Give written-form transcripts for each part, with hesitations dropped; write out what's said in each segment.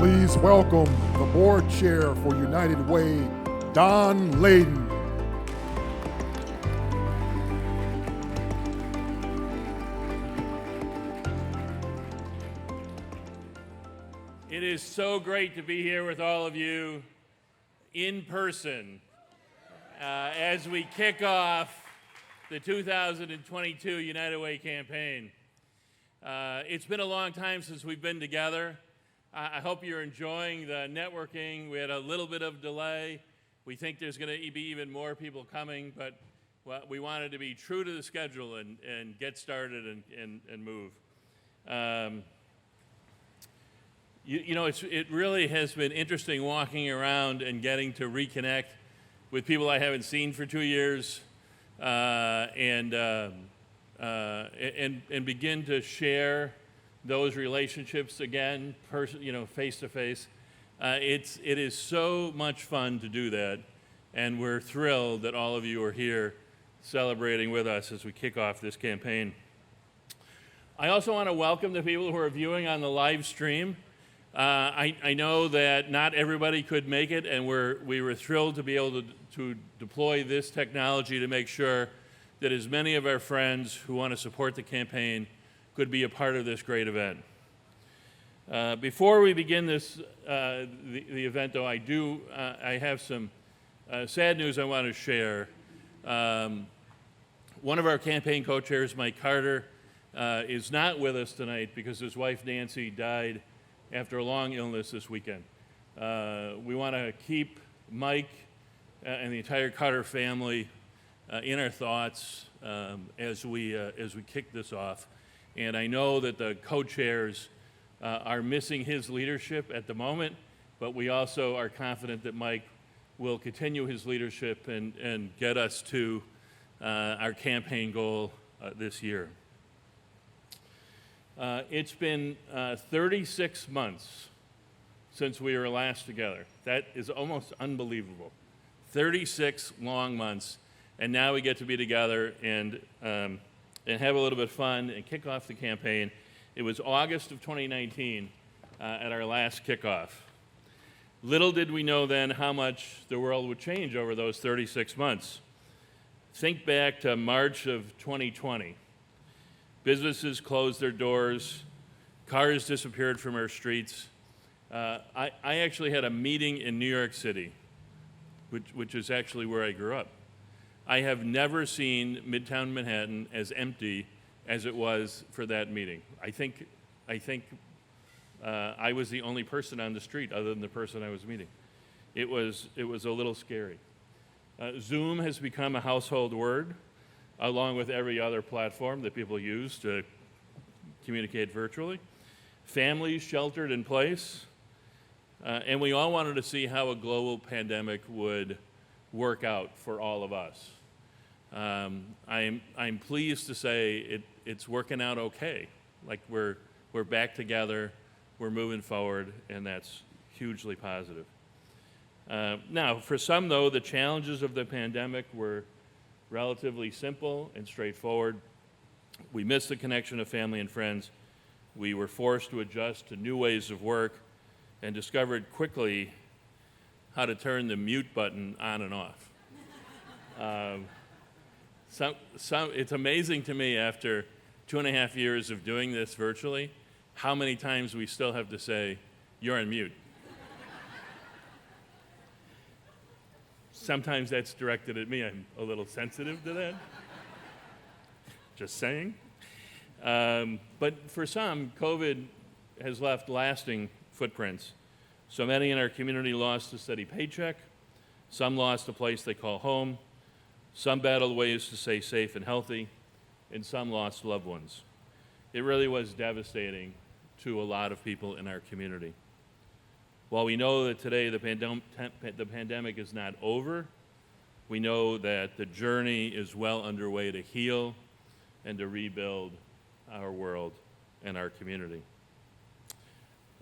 Please welcome the board chair for United Way, Don Layden. It is so great to be here with all of you in person as we kick off the 2022 United Way campaign. It's been a long time since we've been together. I hope you're enjoying the networking. We had a little bit of delay. We think there's going to be even more people coming, but we wanted to be true to the schedule and get started and move. It really has been interesting walking around and getting to reconnect with people I haven't seen for 2 years, and begin to share those relationships again, face to face. It is so much fun to do that, and we're thrilled that all of you are here celebrating with us as we kick off this campaign. I also want to welcome the people who are viewing on the live stream. I know that not everybody could make it, and we were thrilled to be able to deploy this technology to make sure that as many of our friends who want to support the campaign could be a part of this great event. Before we begin the event, though, I have some sad news I want to share. One of our campaign co-chairs, Mike Carter, is not with us tonight because his wife Nancy died after a long illness this weekend. We want to keep Mike and the entire Carter family in our thoughts as we kick this off. And I know that the co-chairs are missing his leadership at the moment, but we also are confident that Mike will continue his leadership and get us to our campaign goal this year. It's been 36 months since we were last together. That is almost unbelievable. 36 long months, and now we get to be together and have a little bit of fun and kick off the campaign. It was August of 2019 at our last kickoff. Little did we know then how much the world would change over those 36 months. Think back to March of 2020. Businesses closed their doors, cars disappeared from our streets. I actually had a meeting in New York City, which is actually where I grew up. I have never seen Midtown Manhattan as empty as it was for that meeting. I think I was the only person on the street other than the person I was meeting. It was a little scary. Zoom has become a household word, along with every other platform that people use to communicate virtually. Families sheltered in place, and we all wanted to see how a global pandemic would work out for all of us. I'm pleased to say it's working out okay. Like we're back together, we're moving forward, and that's hugely positive. Now, for some though, the challenges of the pandemic were relatively simple and straightforward. We missed the connection of family and friends. We were forced to adjust to new ways of work and discovered quickly how to turn the mute button on and off. It's amazing to me after 2.5 years of doing this virtually, how many times we still have to say, "You're on mute." Sometimes that's directed at me. I'm a little sensitive to that. Just saying. But for some, COVID has left lasting footprints. So many in our community lost a steady paycheck. Some lost a place they call home. Some battled ways to stay safe and healthy. And some lost loved ones. It really was devastating to a lot of people in our community. While we know that today the pandemic is not over, we know that the journey is well underway to heal and to rebuild our world and our community.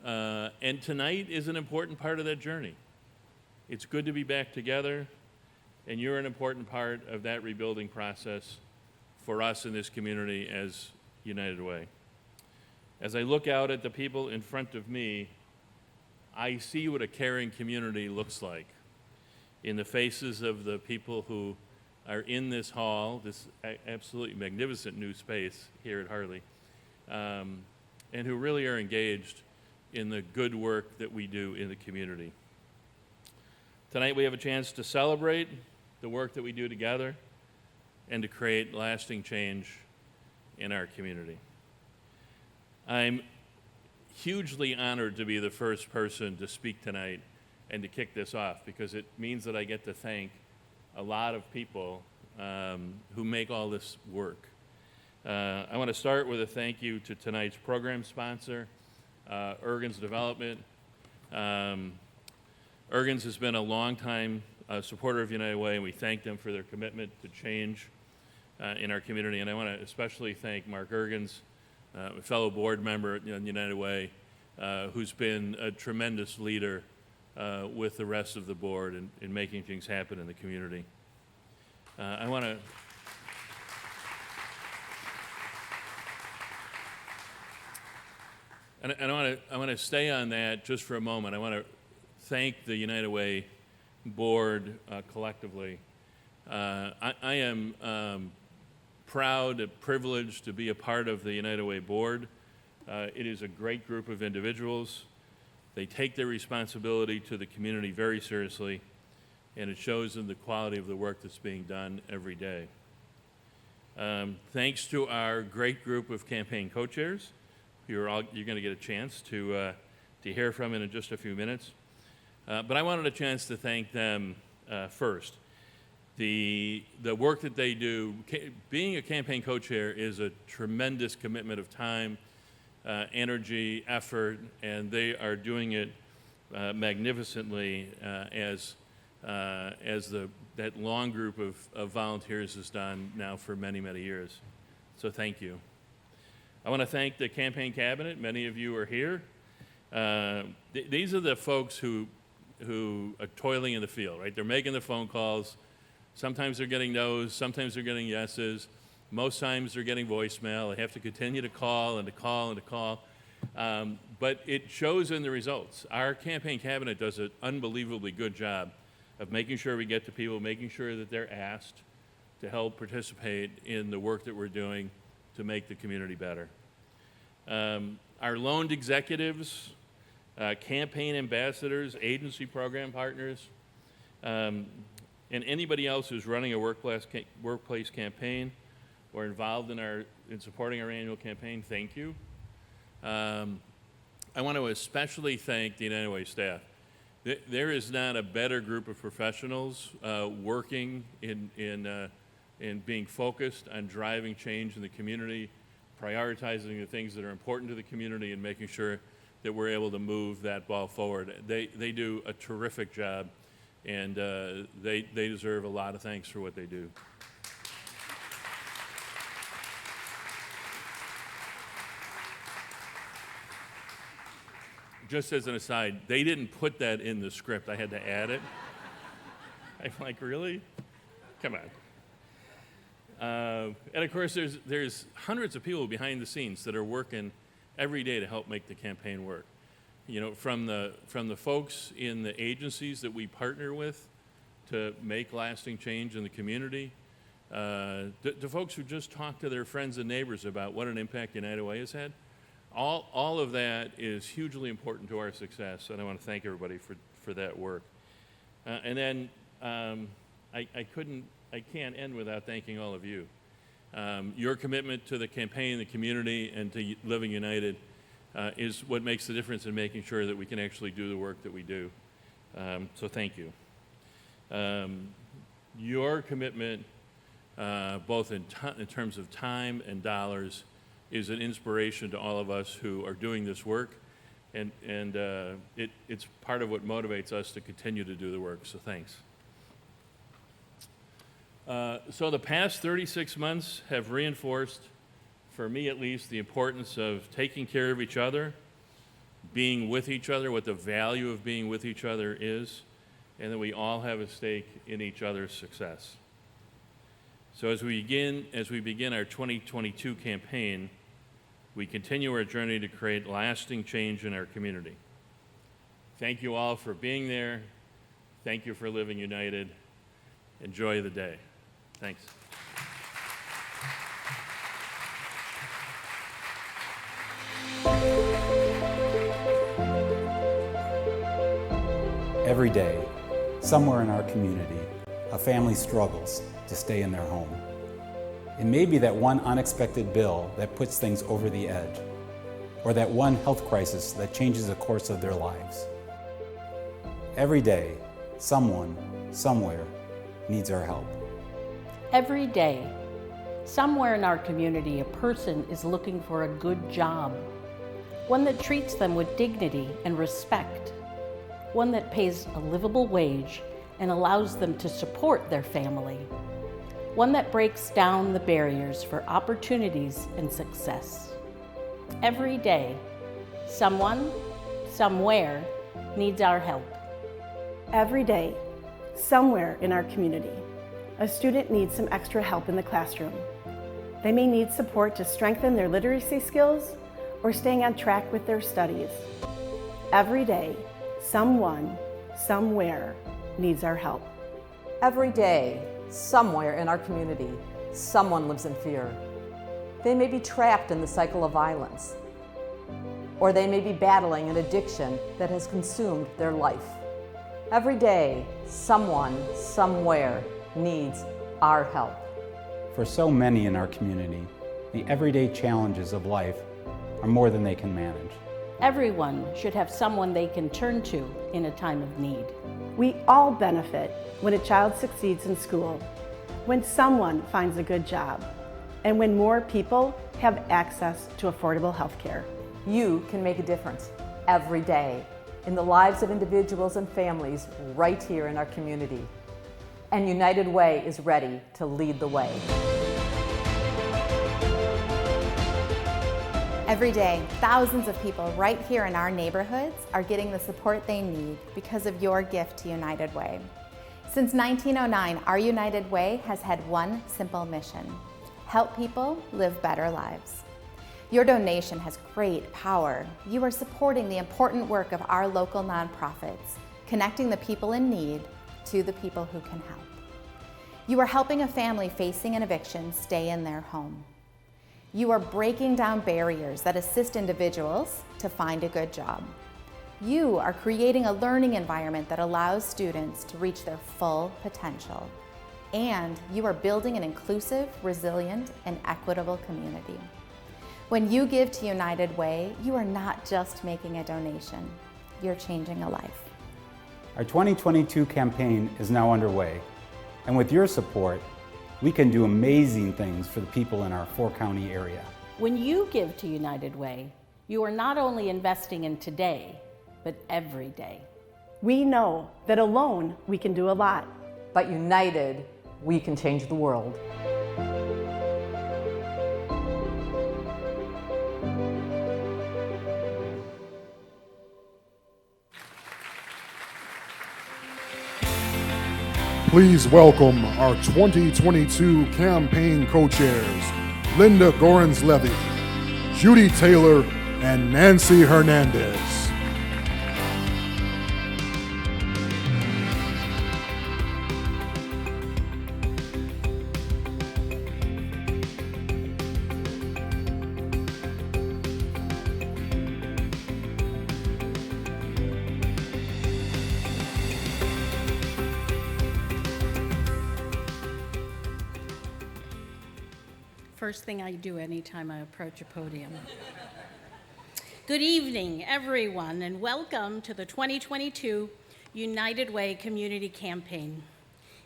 And tonight is an important part of that journey. It's good to be back together, and you're an important part of that rebuilding process for us in this community as United Way. As I look out at the people in front of me, I see what a caring community looks like in the faces of the people who are in this hall, this absolutely magnificent new space here at Harley, and who really are engaged in the good work that we do in the community. Tonight we have a chance to celebrate the work that we do together and to create lasting change in our community. I'm hugely honored to be the first person to speak tonight and to kick this off, because it means that I get to thank a lot of people who make all this work. I want to start with a thank you to tonight's program sponsor, Ergens Development. Ergens has been a longtime supporter of United Way, and we thank them for their commitment to change in our community. And I want to especially thank Mark Ergens, a fellow board member at United Way, who's been a tremendous leader with the rest of the board in making things happen in the community. I want to I want to stay on that just for a moment. I want to thank the United Way board collectively. I am proud and privileged to be a part of the United Way board. It is a great group of individuals. They take their responsibility to the community very seriously, and it shows in the quality of the work that's being done every day. Thanks to our great group of campaign co-chairs, you're going to get a chance to hear from in just a few minutes. But I wanted a chance to thank them first. The work that they do, being a campaign co-chair is a tremendous commitment of time, energy, effort, and they are doing it magnificently as that long group of volunteers has done now for many, many years. So thank you. I want to thank the campaign cabinet. Many of you are here. These are the folks who are toiling in the field, right? They're making the phone calls. Sometimes they're getting no's, sometimes they're getting yeses. Most times they're getting voicemail. They have to continue to call and to call and to call. But it shows in the results. Our campaign cabinet does an unbelievably good job of making sure we get to people, making sure that they're asked to help participate in the work that we're doing to make the community better. Our loaned executives, campaign ambassadors, agency program partners, and anybody else who's running a workplace campaign or involved in supporting our annual campaign, thank you. I want to especially thank the United Way staff. There is not a better group of professionals working in being focused on driving change in the community, prioritizing the things that are important to the community, and making sure that we're able to move that ball forward. They do a terrific job, and they deserve a lot of thanks for what they do. Just as an aside, they didn't put that in the script. I had to add it. I'm like, really? Come on. And of course, there's hundreds of people behind the scenes that are working every day to help make the campaign work. You know, from the folks in the agencies that we partner with to make lasting change in the community, to folks who just talk to their friends and neighbors about what an impact United Way has had. All of that is hugely important to our success, and I want to thank everybody for that work. And then I can't end without thanking all of you. Your commitment to the campaign, the community, and to Living United is what makes the difference in making sure that we can actually do the work that we do. So thank you. Your commitment, both in terms of time and dollars, is an inspiration to all of us who are doing this work, and it's part of what motivates us to continue to do the work, so thanks. So the past 36 months have reinforced, for me at least, the importance of taking care of each other, being with each other, what the value of being with each other is, and that we all have a stake in each other's success. So as we begin our 2022 campaign, we continue our journey to create lasting change in our community. Thank you all for being there. Thank you for living united. Enjoy the day. Thanks. Every day, somewhere in our community, a family struggles to stay in their home. It may be that one unexpected bill that puts things over the edge, or that one health crisis that changes the course of their lives. Every day, someone, somewhere, needs our help. Every day, somewhere in our community, a person is looking for a good job, one that treats them with dignity and respect, one that pays a livable wage and allows them to support their family, one that breaks down the barriers for opportunities and success. Every day, someone, somewhere, needs our help. Every day, somewhere in our community, a student needs some extra help in the classroom. They may need support to strengthen their literacy skills or staying on track with their studies. Every day, someone, somewhere, needs our help. Every day, somewhere in our community, someone lives in fear. They may be trapped in the cycle of violence, or they may be battling an addiction that has consumed their life. Every day, someone, somewhere, needs our help. For so many in our community, the everyday challenges of life are more than they can manage. Everyone should have someone they can turn to in a time of need. We all benefit when a child succeeds in school, when someone finds a good job, and when more people have access to affordable health care. You can make a difference every day in the lives of individuals and families right here in our community. And United Way is ready to lead the way. Every day, thousands of people right here in our neighborhoods are getting the support they need because of your gift to United Way. Since 1909, our United Way has had one simple mission: help people live better lives. Your donation has great power. You are supporting the important work of our local nonprofits, connecting the people in need to the people who can help. You are helping a family facing an eviction stay in their home. You are breaking down barriers that assist individuals to find a good job. You are creating a learning environment that allows students to reach their full potential. And you are building an inclusive, resilient, and equitable community. When you give to United Way, you are not just making a donation, you're changing a life. Our 2022 campaign is now underway, and with your support, we can do amazing things for the people in our four-county area. When you give to United Way, you are not only investing in today, but every day. We know that alone we can do a lot. But united, we can change the world. Please welcome our 2022 campaign co-chairs, Linda Gorens-Levy, Judy Taylor, and Nancy Hernandez. First thing I do anytime I approach a podium. Good evening, everyone, and welcome to the 2022 United Way Community Campaign.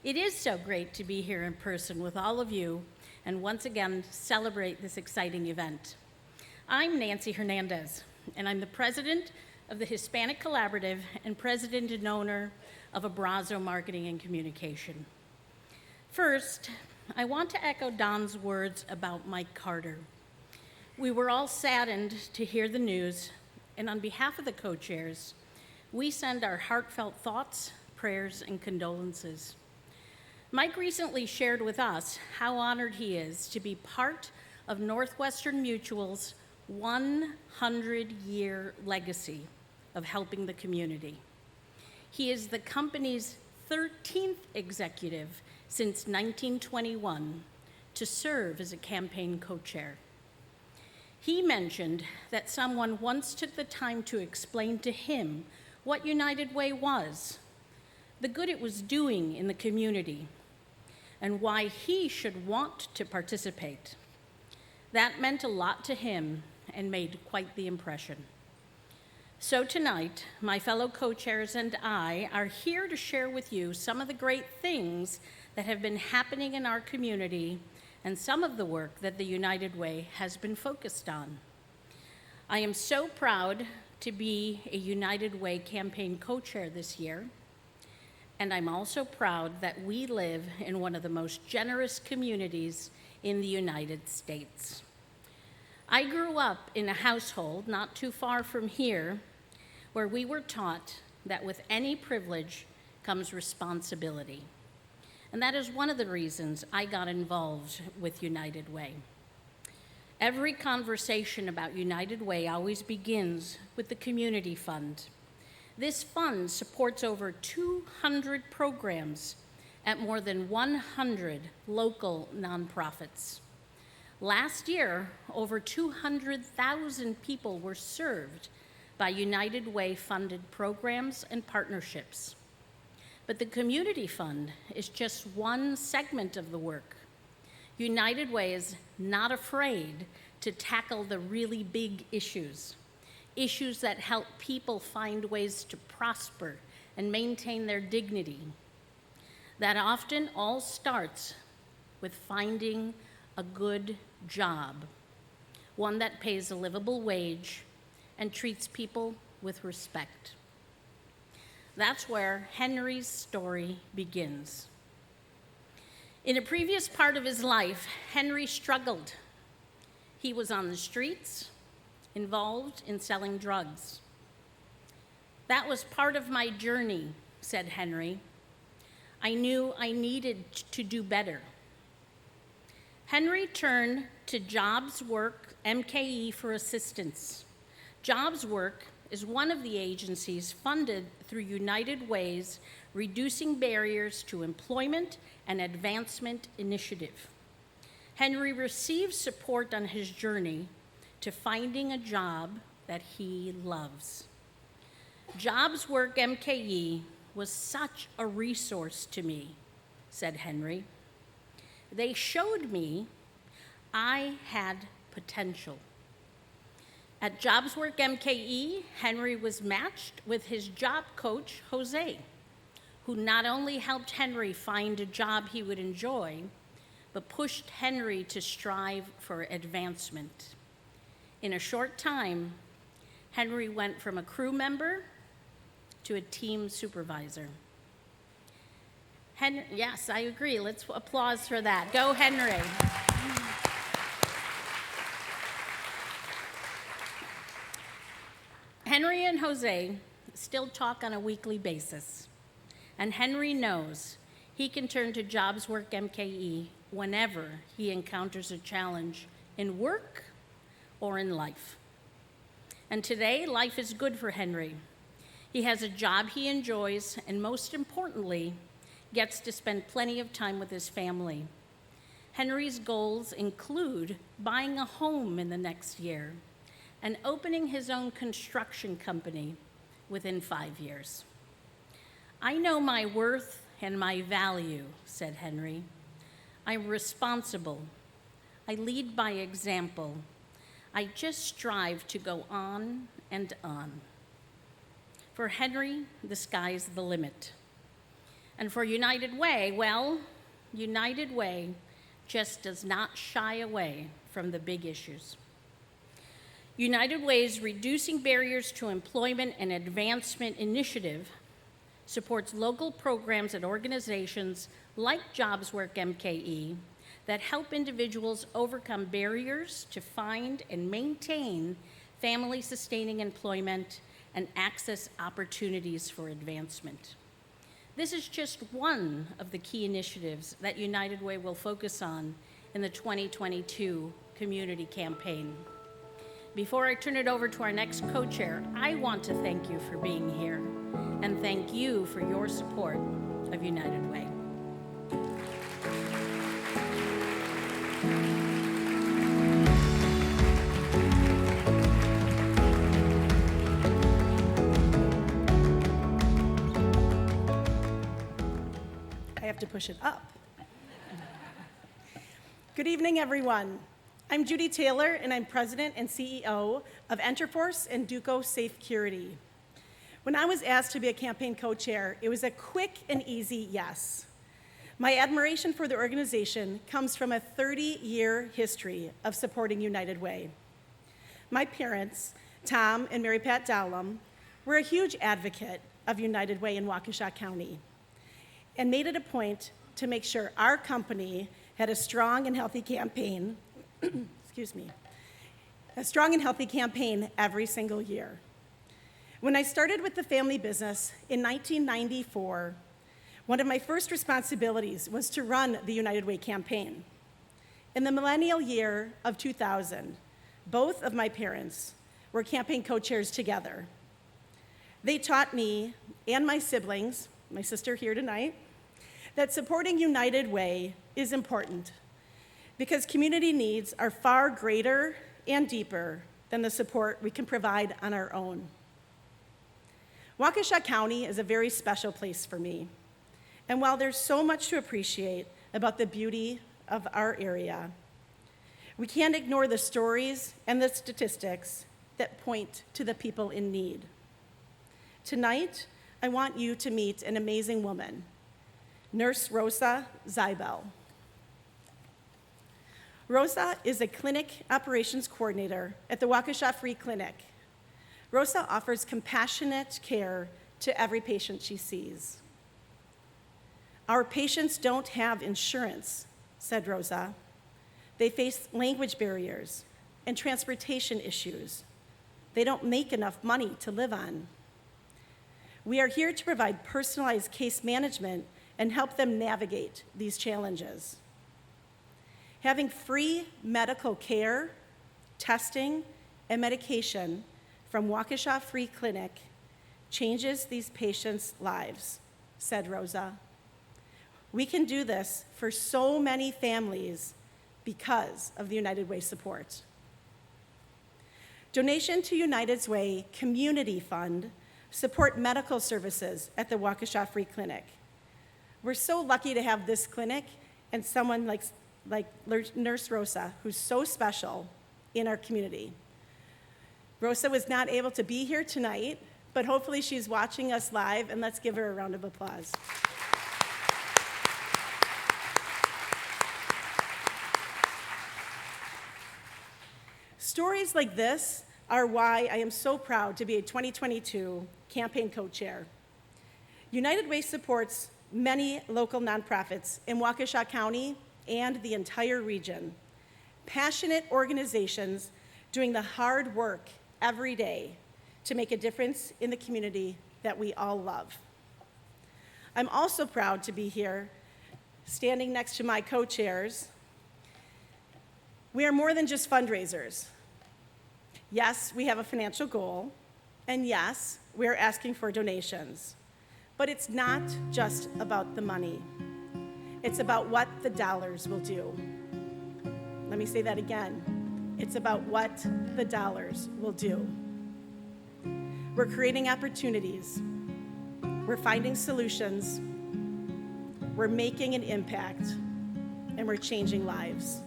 It is so great to be here in person with all of you and once again celebrate this exciting event. I'm Nancy Hernandez, and I'm the president of the Hispanic Collaborative and president and owner of Abrazo Marketing and Communication. First, I want to echo Don's words about Mike Carter. We were all saddened to hear the news, and on behalf of the co-chairs, we send our heartfelt thoughts, prayers, and condolences. Mike recently shared with us how honored he is to be part of Northwestern Mutual's 100-year legacy, of helping the community. He is the company's 13th executive since 1921 to serve as a campaign co-chair. He mentioned that someone once took the time to explain to him what United Way was, the good it was doing in the community, and why he should want to participate. That meant a lot to him and made quite the impression. So tonight, my fellow co-chairs and I are here to share with you some of the great things that have been happening in our community and some of the work that the United Way has been focused on. I am so proud to be a United Way campaign co-chair this year, and I'm also proud that we live in one of the most generous communities in the United States. I grew up in a household not too far from here where we were taught that with any privilege comes responsibility. And that is one of the reasons I got involved with United Way. Every conversation about United Way always begins with the Community Fund. This fund supports over 200 programs at more than 100 local nonprofits. Last year, over 200,000 people were served by United Way funded programs and partnerships. But the Community Fund is just one segment of the work. United Way is not afraid to tackle the really big issues that help people find ways to prosper and maintain their dignity. That often all starts with finding a good job, one that pays a livable wage and treats people with respect. That's where Henry's story begins. In a previous part of his life, Henry struggled. He was on the streets, involved in selling drugs. That was part of my journey, said Henry. I knew I needed to do better. Henry turned to Jobs Work MKE for assistance. Jobs Work is one of the agencies funded through United Way's Reducing Barriers to Employment and Advancement initiative. Henry received support on his journey to finding a job that he loves. Jobs Work MKE was such a resource to me, said Henry. They showed me I had potential. At Jobs Work MKE, Henry was matched with his job coach, Jose, who not only helped Henry find a job he would enjoy, but pushed Henry to strive for advancement. In a short time, Henry went from a crew member to a team supervisor. Yes, I agree. Let's applause for that. Go, Henry. Henry and Jose still talk on a weekly basis, and Henry knows he can turn to Jobs Work MKE whenever he encounters a challenge in work or in life. And today, life is good for Henry. He has a job he enjoys, and most importantly, gets to spend plenty of time with his family. Henry's goals include buying a home in the next year and opening his own construction company within 5 years. I know my worth and my value, said Henry. I'm responsible. I lead by example. I just strive to go on and on. For Henry, the sky's the limit. And for United Way, well, United Way just does not shy away from the big issues. United Way's Reducing Barriers to Employment and Advancement initiative supports local programs and organizations like Jobs Work MKE that help individuals overcome barriers to find and maintain family-sustaining employment and access opportunities for advancement. This is just one of the key initiatives that United Way will focus on in the 2022 community campaign. Before I turn it over to our next co-chair, I want to thank you for being here and thank you for your support of United Way. I have to push it up. Good evening, everyone. I'm Judy Taylor, and I'm President and CEO of Enterforce and Duco Safecurity. When I was asked to be a campaign co-chair, it was a quick and easy yes. My admiration for the organization comes from a 30-year history of supporting United Way. My parents, Tom and Mary Pat Dowlam, were a huge advocate of United Way in Waukesha County and made it a point to make sure our company had a strong and healthy campaign, a strong and healthy campaign every single year. When I started with the family business in 1994, one of my first responsibilities was to run the United Way campaign. In the millennial year of 2000, both of my parents were campaign co-chairs together. They taught me and my siblings, my sister here tonight, that supporting United Way is important because community needs are far greater and deeper than the support we can provide on our own. Waukesha County is a very special place for me. And while there's so much to appreciate about the beauty of our area, we can't ignore the stories and the statistics that point to the people in need. Tonight, I want you to meet an amazing woman, Nurse Rosa Zybel. Rosa is a clinic operations coordinator at the Waukesha Free Clinic. Rosa offers compassionate care to every patient she sees. Our patients don't have insurance, said Rosa. They face language barriers and transportation issues. They don't make enough money to live on. We are here to provide personalized case management and help them navigate these challenges. Having free medical care, testing, and medication from Waukesha Free Clinic changes these patients' lives, said Rosa. We can do this for so many families because of the United Way support. Donation to United's Way Community Fund support medical services at the Waukesha Free Clinic. We're so lucky to have this clinic and someone like Nurse Rosa, who's so special in our community. Rosa was not able to be here tonight, but hopefully she's watching us live, and let's give her a round of applause. Stories like this are why I am so proud to be a 2022 campaign co-chair. United Way supports many local nonprofits in Waukesha County and the entire region. Passionate organizations doing the hard work every day to make a difference in the community that we all love. I'm also proud to be here standing next to my co-chairs. We are more than just fundraisers. Yes, we have a financial goal, and yes, we are asking for donations. But it's not just about the money. It's about what the dollars will do. Let me say that again. It's about what the dollars will do. We're creating opportunities. We're finding solutions. We're making an impact, and we're changing lives.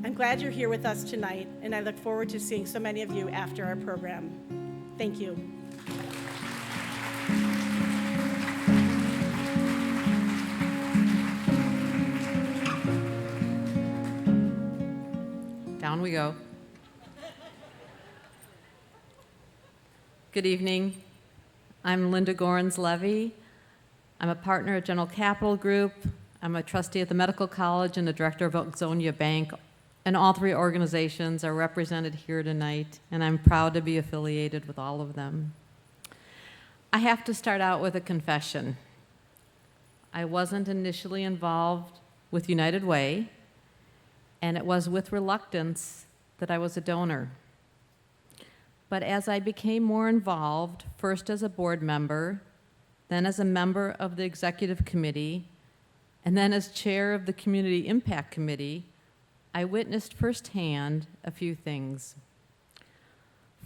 I'm glad you're here with us tonight, and I look forward to seeing so many of you after our program. Thank you. Down we go. Good evening. I'm Linda Gorens-Levy. I'm a partner at General Capital Group. I'm a trustee at the Medical College and the director of Waukesha Bank. And all three organizations are represented here tonight, and I'm proud to be affiliated with all of them. I have to start out with a confession. I wasn't initially involved with United Way, and it was with reluctance that I was a donor. But as I became more involved, first as a board member, then as a member of the executive committee, and then as chair of the Community Impact Committee, I witnessed firsthand a few things.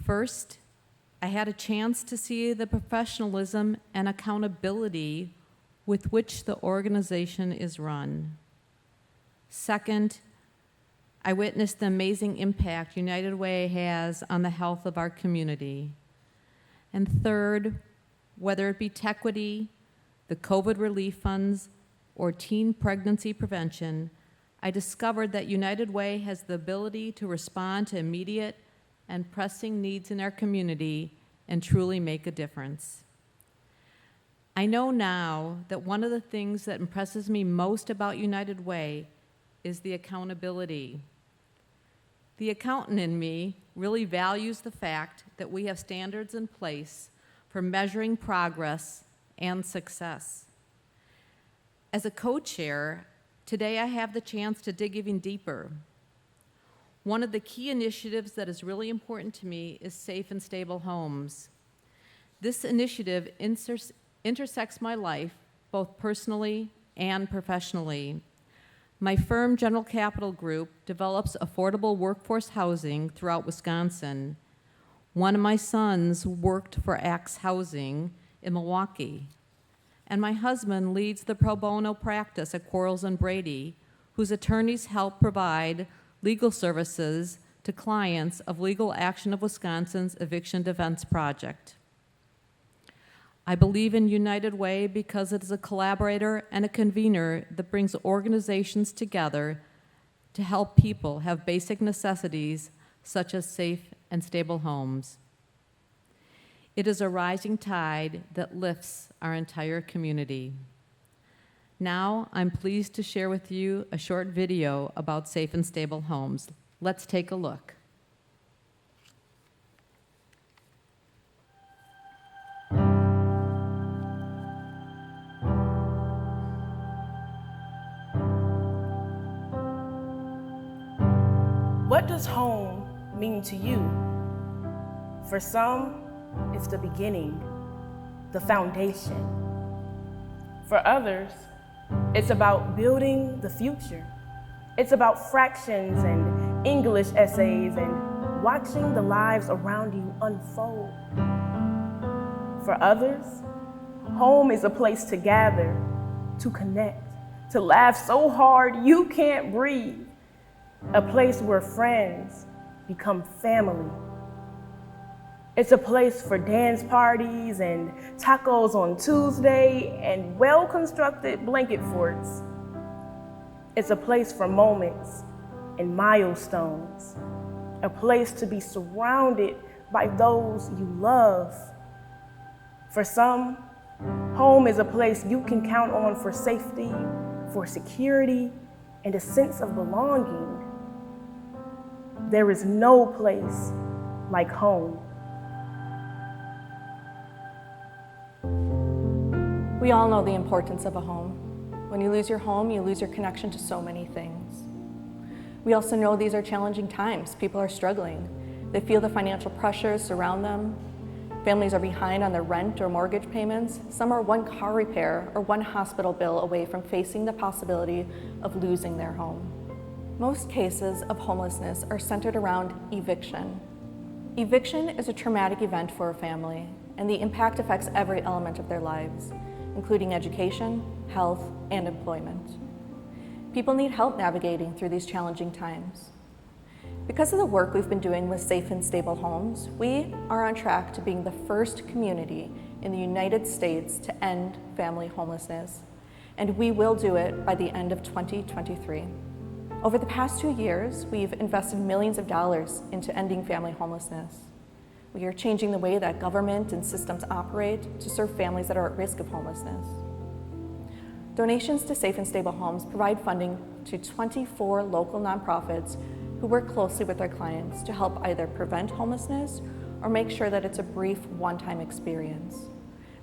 First, I had a chance to see the professionalism and accountability with which the organization is run. Second, I witnessed the amazing impact United Way has on the health of our community. And third, whether it be Tequity, the COVID relief funds, or teen pregnancy prevention, I discovered that United Way has the ability to respond to immediate and pressing needs in our community and truly make a difference. I know now that one of the things that impresses me most about United Way is the accountability. The accountant in me really values the fact that we have standards in place for measuring progress and success. As a co-chair, today I have the chance to dig even deeper. One of the key initiatives that is really important to me is Safe and Stable Homes. This initiative intersects my life, both personally and professionally. My firm, General Capital Group, develops affordable workforce housing throughout Wisconsin. One of my sons worked for Axe Housing in Milwaukee. And my husband leads the pro bono practice at Quarles & Brady, whose attorneys help provide legal services to clients of Legal Action of Wisconsin's Eviction Defense Project. I believe in United Way because it is a collaborator and a convener that brings organizations together to help people have basic necessities such as safe and stable homes. It is a rising tide that lifts our entire community. Now, I'm pleased to share with you a short video about safe and stable homes. Let's take a look. What does home mean to you? For some, it's the beginning, the foundation. For others, it's about building the future. It's about fractions and English essays and watching the lives around you unfold. For others, home is a place to gather, to connect, to laugh so hard you can't breathe. A place where friends become family. It's a place for dance parties and tacos on Tuesday and well-constructed blanket forts. It's a place for moments and milestones. A place to be surrounded by those you love. For some, home is a place you can count on for safety, for security, and a sense of belonging. There is no place like home. We all know the importance of a home. When you lose your home, you lose your connection to so many things. We also know these are challenging times. People are struggling. They feel the financial pressures surround them. Families are behind on their rent or mortgage payments. Some are one car repair or one hospital bill away from facing the possibility of losing their home. Most cases of homelessness are centered around eviction. Eviction is a traumatic event for a family, and the impact affects every element of their lives, including education, health, and employment. People need help navigating through these challenging times. Because of the work we've been doing with Safe and Stable Homes, we are on track to being the first community in the United States to end family homelessness, and we will do it by the end of 2023. Over the past 2 years, we've invested millions of dollars into ending family homelessness. We are changing the way that government and systems operate to serve families that are at risk of homelessness. Donations to Safe and Stable Homes provide funding to 24 local nonprofits who work closely with their clients to help either prevent homelessness or make sure that it's a brief one-time experience.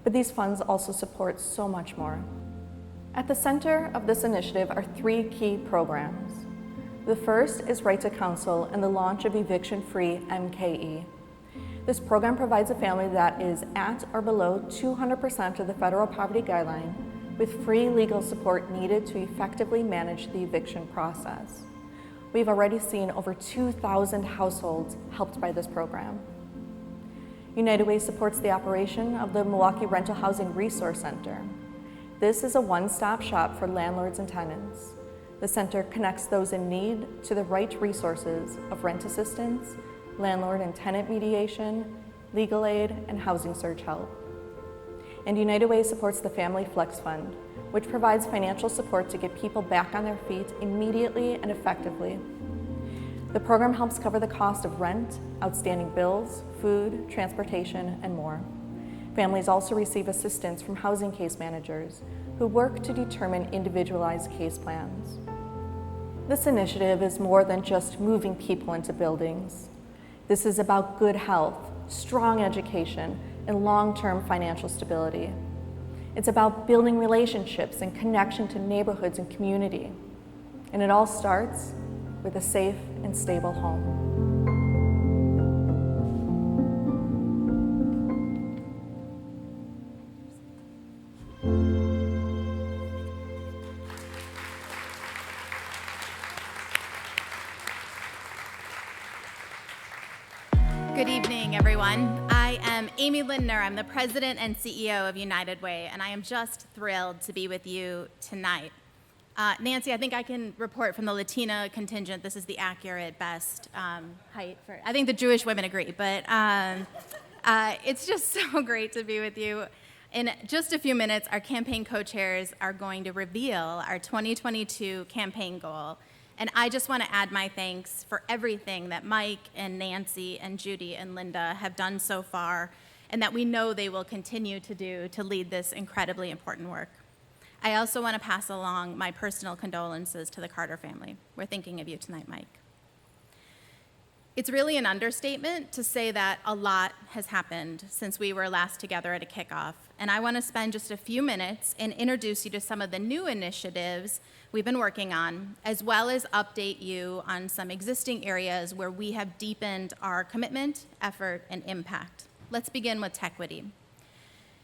But these funds also support so much more. At the center of this initiative are 3 key programs. The first is Right to Counsel and the launch of Eviction-Free MKE. This program provides a family that is at or below 200% of the federal poverty guideline with free legal support needed to effectively manage the eviction process. We've already seen over 2,000 households helped by this program. United Way supports the operation of the Milwaukee Rental Housing Resource Center. This is a one-stop shop for landlords and tenants. The center connects those in need to the right resources of rent assistance, landlord and tenant mediation, legal aid, and housing search help. And United Way supports the Family Flex Fund, which provides financial support to get people back on their feet immediately and effectively. The program helps cover the cost of rent, outstanding bills, food, transportation, and more. Families also receive assistance from housing case managers who work to determine individualized case plans. This initiative is more than just moving people into buildings. This is about good health, strong education, and long-term financial stability. It's about building relationships and connection to neighborhoods and community. And it all starts with a safe and stable home. Good evening, everyone. I am Amy Lindner. I'm the president and CEO of United Way, and I am just thrilled to be with you tonight. Nancy, I think I can report from the Latina contingent, this is the accurate best height for, I think the Jewish women agree, but it's just so great to be with you. In just a few minutes, our campaign co-chairs are going to reveal our 2022 campaign goal. And I just want to add my thanks for everything that Mike and Nancy and Judy and Linda have done so far, and that we know they will continue to do to lead this incredibly important work. I also want to pass along my personal condolences to the Carter family. We're thinking of you tonight, Mike. It's really an understatement to say that a lot has happened since we were last together at a kickoff, and I want to spend just a few minutes and introduce you to some of the new initiatives we've been working on, as well as update you on some existing areas where we have deepened our commitment, effort, and impact. Let's begin with Tequity.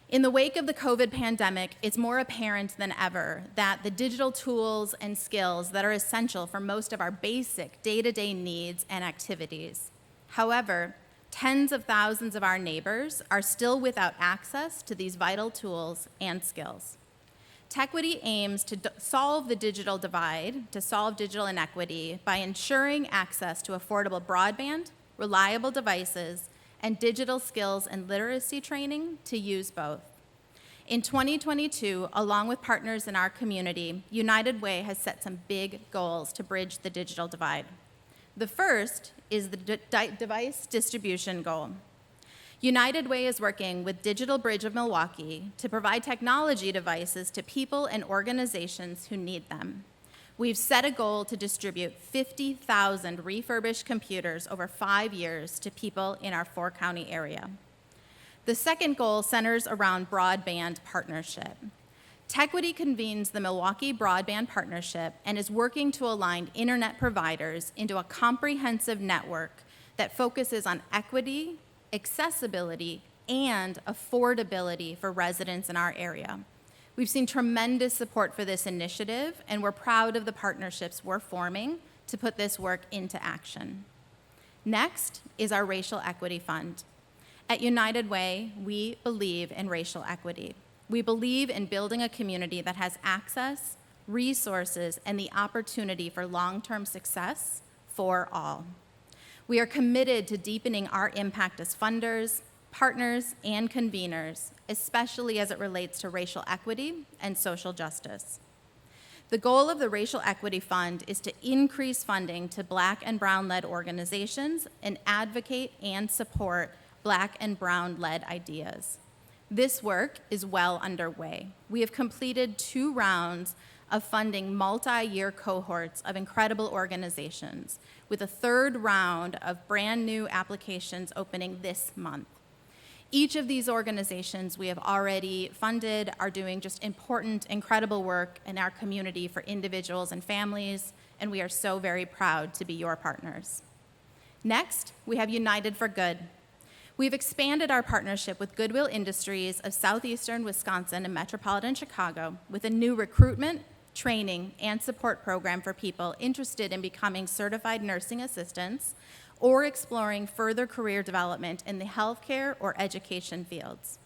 In the wake of the COVID pandemic, it's more apparent than ever that the digital tools and skills that are essential for most of our basic day-to-day needs and activities. However, tens of thousands of our neighbors are still without access to these vital tools and skills. Tequity aims to solve the digital divide, to solve digital inequity by ensuring access to affordable broadband, reliable devices, and digital skills and literacy training to use both. In 2022, along with partners in our community, United Way has set some big goals to bridge the digital divide. The first is the device distribution goal. United Way is working with Digital Bridge of Milwaukee to provide technology devices to people and organizations who need them. We've set a goal to distribute 50,000 refurbished computers over 5 years to people in our 4-county area. The second goal centers around broadband partnership. Tequity convenes the Milwaukee Broadband Partnership and is working to align internet providers into a comprehensive network that focuses on equity, accessibility, and affordability for residents in our area. We've seen tremendous support for this initiative, and we're proud of the partnerships we're forming to put this work into action. Next is our Racial Equity Fund. At United Way, we believe in racial equity. We believe in building a community that has access, resources, and the opportunity for long-term success for all. We are committed to deepening our impact as funders, partners, and conveners, especially as it relates to racial equity and social justice. The goal of the Racial Equity Fund is to increase funding to Black and Brown-led organizations and advocate and support Black and Brown-led ideas. This work is well underway. We have completed 2 rounds of funding multi-year cohorts of incredible organizations, with a 3rd round of brand new applications opening this month. Each of these organizations we have already funded are doing just important, incredible work in our community for individuals and families, and we are so very proud to be your partners. Next, we have United for Good. We've expanded our partnership with Goodwill Industries of Southeastern Wisconsin and Metropolitan Chicago with a new recruitment, training, and support program for people interested in becoming certified nursing assistants or exploring further career development in the healthcare or education fields.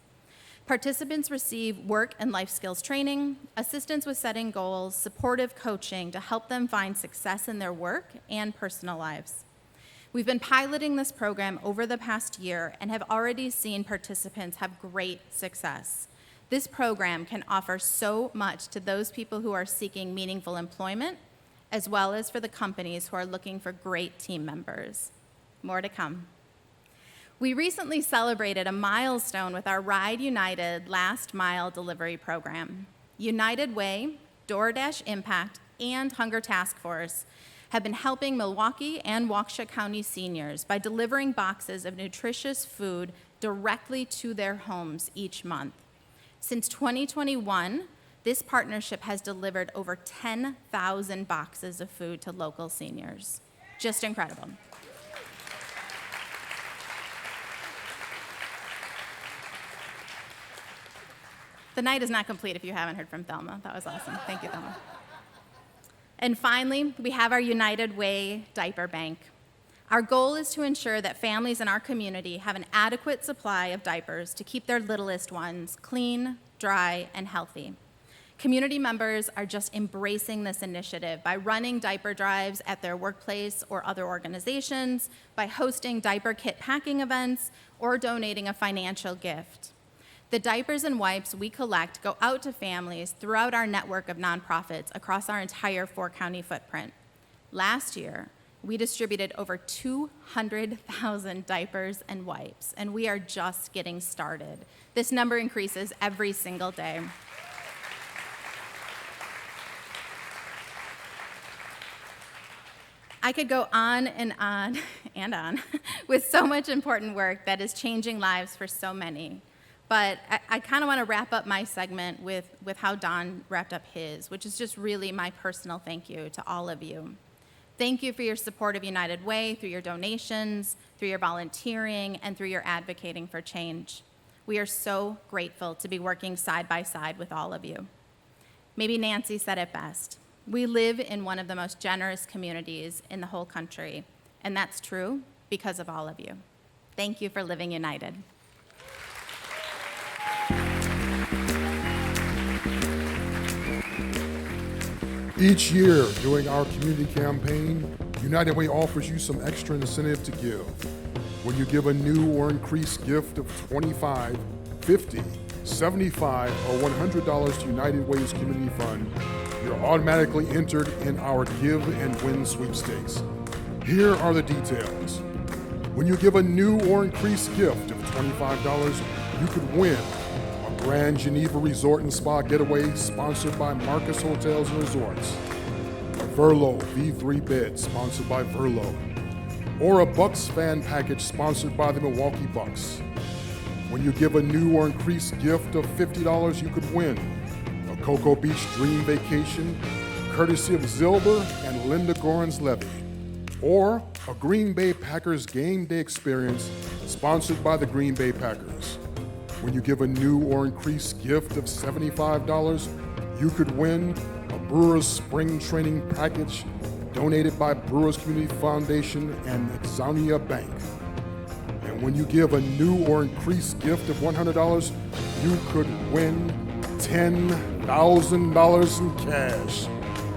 Participants receive work and life skills training, assistance with setting goals, supportive coaching to help them find success in their work and personal lives. We've been piloting this program over the past year and have already seen participants have great success. This program can offer so much to those people who are seeking meaningful employment, as well as for the companies who are looking for great team members. More to come. We recently celebrated a milestone with our Ride United last mile delivery program. United Way, DoorDash Impact, and Hunger Task Force have been helping Milwaukee and Waukesha County seniors by delivering boxes of nutritious food directly to their homes each month. Since 2021, this partnership has delivered over 10,000 boxes of food to local seniors. Just incredible. The night is not complete if you haven't heard from Thelma. That was awesome. Thank you, Thelma. And finally, we have our United Way Diaper Bank. Our goal is to ensure that families in our community have an adequate supply of diapers to keep their littlest ones clean, dry, and healthy. Community members are just embracing this initiative by running diaper drives at their workplace or other organizations, by hosting diaper kit packing events, or donating a financial gift. The diapers and wipes we collect go out to families throughout our network of nonprofits across our entire 4-county footprint. Last year, we distributed over 200,000 diapers and wipes, and we are just getting started. This number increases every single day. I could go on and on and on with so much important work that is changing lives for so many. But I kind of want to wrap up my segment with how Don wrapped up his, which is just really my personal thank you to all of you. Thank you for your support of United Way through your donations, through your volunteering, and through your advocating for change. We are so grateful to be working side by side with all of you. Maybe Nancy said it best. We live in one of the most generous communities in the whole country, and that's true because of all of you. Thank you for living united. Each year during our community campaign, United Way offers you some extra incentive to give. When you give a new or increased gift of $25, $50, $75, or $100 to United Way's Community Fund, you're automatically entered in our Give and Win sweepstakes. Here are the details. When you give a new or increased gift of $25, you could win a Grand Geneva Resort and Spa Getaway sponsored by Marcus Hotels and Resorts, a Verlo V3 bed sponsored by Verlo, or a Bucks fan package sponsored by the Milwaukee Bucks. When you give a new or increased gift of $50, you could win a Cocoa Beach Dream Vacation, courtesy of Zilber and Linda Goran's Levy, or a Green Bay Packers game day experience sponsored by the Green Bay Packers. When you give a new or increased gift of $75, you could win a Brewers Spring Training Package donated by Brewers Community Foundation and Exania Bank. And when you give a new or increased gift of $100, you could win $10,000 in cash,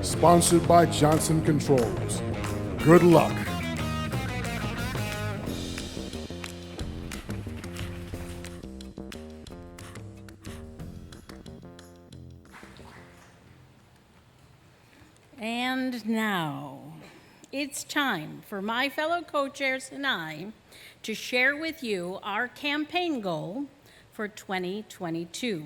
sponsored by Johnson Controls. Good luck. And now, it's time for my fellow co-chairs and I to share with you our campaign goal for 2022.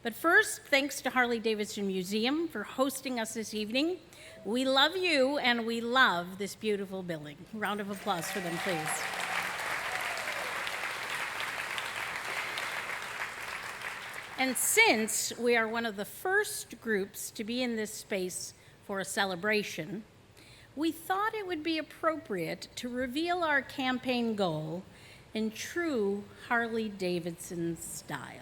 But first, thanks to Harley-Davidson Museum for hosting us this evening. We love you and we love this beautiful building. Round of applause for them, please. And since we are one of the first groups to be in this space for a celebration, we thought it would be appropriate to reveal our campaign goal in true Harley-Davidson style.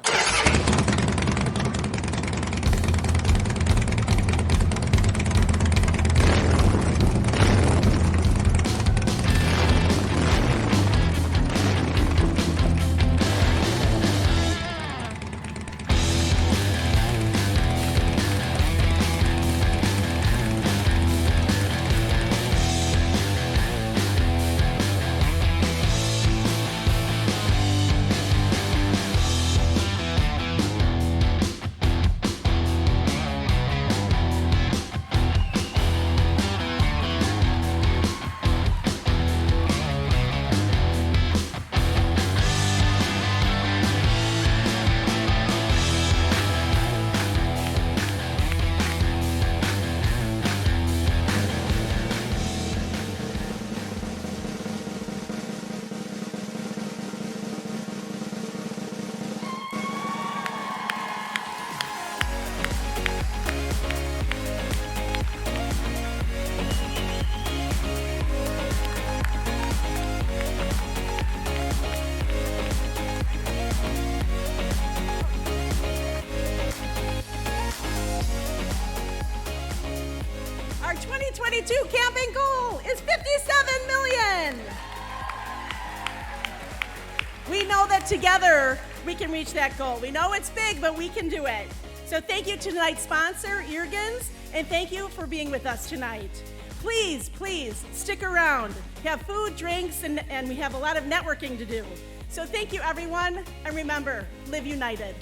Our 2022 campaign goal is 57 million. We know that together we can reach that goal. We know it's big, but we can do it. So thank you to tonight's sponsor, Eargans, and thank you for being with us tonight. Please, please stick around. We have food, drinks, and we have a lot of networking to do. So thank you, everyone, and remember, live united.